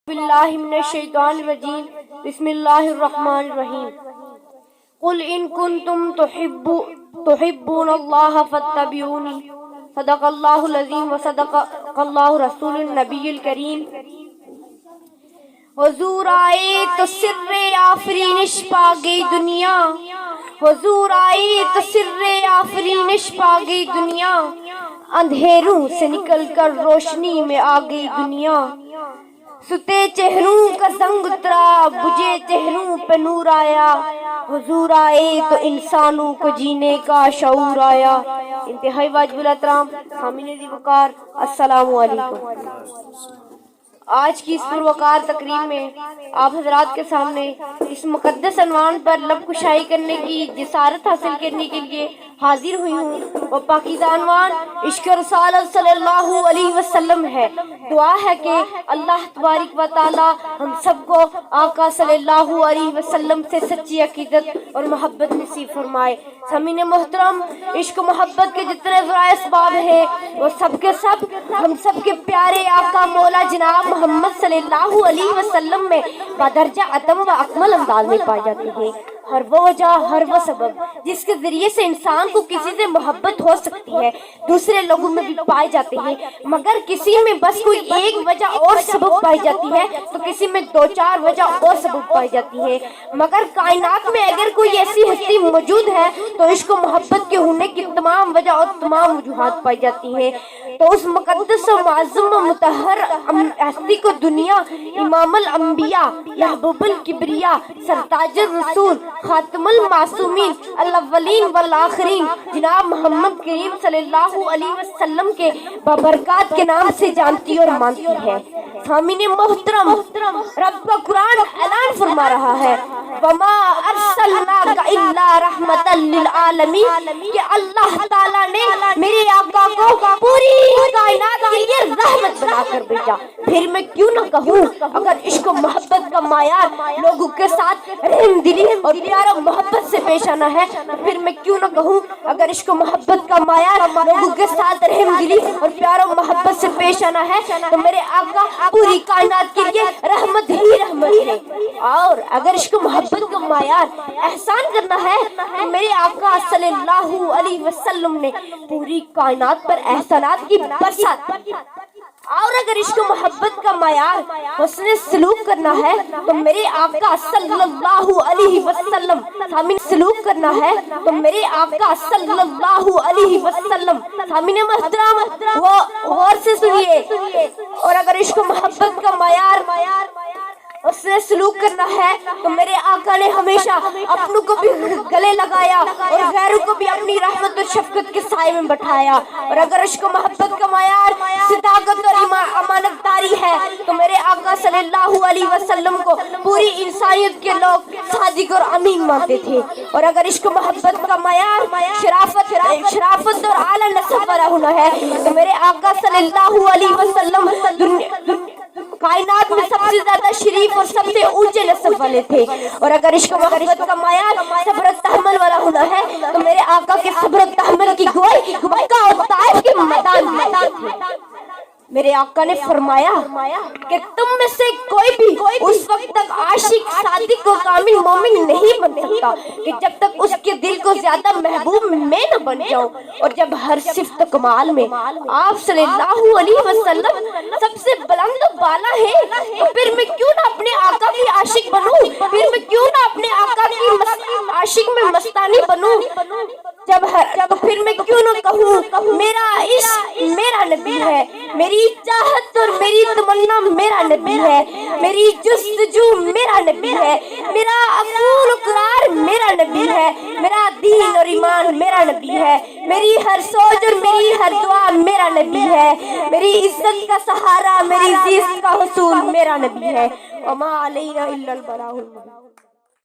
باللہ من الشیطان الرجیم بسم اللہ الرحمن الرحیم قل ان کنتم تحبون اللہ فاتبعونی صدق اللہ العظیم وصدق اللہ رسول النبی الکریم۔ حضور آئے تو سر آفرینش پا گئی دنیا، حضور آئے تو سر آفرینش پا گئی دنیا، اندھیروں سے نکل کر روشنی میں آ گئی دنیا۔ ستے چہروں کا زنگ اترا، بجھے چہروں پہ نور آیا، حضور آئے تو انسانوں کو جینے کا شعور آیا۔ انتہائی واجب الاحترام حامل ذی وقار، السلام علیکم۔ آج کی اس پروقار تقریب میں آپ حضرات کے سامنے اس مقدس عنوان پر لب کشائی کرنے کی جسارت حاصل کرنے کے لیے حاضر ہوئی ہوں۔ وہ پاکیزہ عنوان عشق رسالت صلی اللہ علیہ وسلم ہے۔ دعا ہے کہ اللہ تبارک و تعالی ہم سب کو آقا صلی اللہ علیہ وسلم سے سچی عقیدت اور محبت نصیب فرمائے۔ سامعین محترم، عشق و محبت کے جتنے ذرائع اسباب ہیں وہ سب کے سب ہم سب کے پیارے آقا مولا جناب محمد صلی اللہ علیہ وسلم میں بدرجہ اتم و اکمل انداز میں پائے جاتے ہیں۔ ہر وہ وجہ، ہر وہ سبب جس کے ذریعے سے انسان کو کسی سے محبت ہو سکتی ہے دوسرے لوگوں میں بھی پائے جاتے ہیں، مگر کسی میں بس کوئی ایک وجہ اور سبب پائی جاتی ہے تو کسی میں دو چار وجہ اور سبب پائی جاتی ہے۔ مگر کائنات میں اگر کوئی ایسی ہستی موجود ہے تو عشق و محبت کے ہونے کی تمام وجہ اور تمام وجوہات پائی جاتی ہیں۔ تو اس مقدس و معظم و مطہر ہستی کو دنیا امام الانبیاء، محبوب الکبریاء، سرتاج الرسول، خاتم المعصومین، الاولین والآخرین جناب محمد کریم صلی اللہ علیہ وسلم کے بابرکات کے نام سے جانتی اور مانتی ہے۔ سامعین محترم، رب کا قرآن اعلان فرما رہا ہے وما ارسلناک الا رحمتا للعالمین، کہ اللہ تعالیٰ نے میرے آقا کو پوری کائنات کے لیے رحمت بنا کر بھیجا۔ پھر میں کیوں نہ کہوں اگر عشق و محبت کا معیار لوگوں کے ساتھ رحم دلی اور پیار و محبت سے پیش آنا ہے تو پھر میں کیوں نہ کہوں اگر عشق و محبت کا معیار لوگوں کے ساتھ رحم دلی اور پیار و محبت سے پیش آنا ہے تو میرے آقا پوری کائنات کے لیے رحمت ہی رحمت ہے۔ اور اگر عشق و محبت کا معیار احسان کرنا ہے تو میرے آقا صلی اللہ علیہ وسلم نے پوری کائنات پر احسانات کی برسات کی۔ اور اگر عشق و محبت کا معیار حسن سلوک کرنا ہے تو میرے آقا صلی اللہ علیہ وسلم سلوک کرنا ہے تو میرے آقا صلی اللہ علیہ وسلم سامعین محترم وہ غور سے سنیے۔ اور اگر عشق و محبت کا معیار اس نے سلوک کرنا ہے تو میرے آقا نے ہمیشہ اپنوں کو بھی گلے لگایا اور غیروں کو بھی اپنی رحمت اور شفقت کے سائے میں بٹھایا۔ اور اگر عشق و محبت کا معیار صداقت اور امانت داری ہے تو میرے آقا صلی اللہ علیہ وسلم کو پوری انسانیت کے لوگ صادق اور امین مانتے تھے۔ اور اگر عشق و محبت کا معیار شرافت اور اعلیٰ نسب والا ہونا ہے تو میرے آقا صلی اللہ علیہ وسلم کائنات میں سب سے زیادہ شریف اور سب سے اونچے نسب والے تھے۔ اور اگر عشق و محبت کا معیار صبر و تحمل والا ہونا ہے تو میرے آقا کے صبر و تحمل کی گواہی مکہ اور طائف کے میدان میں تھی۔ میرے آقا نے فرمایا کہ تم میں سے کوئی بھی اس وقت تک عاشق، صادق و کامل مومن نہیں بن سکتا کہ جب تک اس کے دل کو زیادہ محبوب میں نہ بن جاؤں۔ اور جب ہر صفت کمال میں آپ صلی اللہ علیہ وسلم سب سے بلند و بالا ہے تو پھر میں کیوں نہ اپنے آقا کی عاشق بنوں، پھر میں کیوں نہ اپنے آقا کی عاشق میں مستانی بنوں، تو پھر میں کیوں نہ کہوں میرا عشق میرا نبی ہے، میری چاہت اور میری تمنا میرا نبی ہے، میری جستجو میرا نبی ہے، میرا عقول و قرار میرا نبی ہے، میرا دین اور ایمان میرا نبی ہے، میری ہر سوچ اور میری ہر دعا میرا نبی ہے، میری عزت کا سہارا، میری عزت کا حصول میرا نبی ہے۔ وما علینا الا البلاغ المبین۔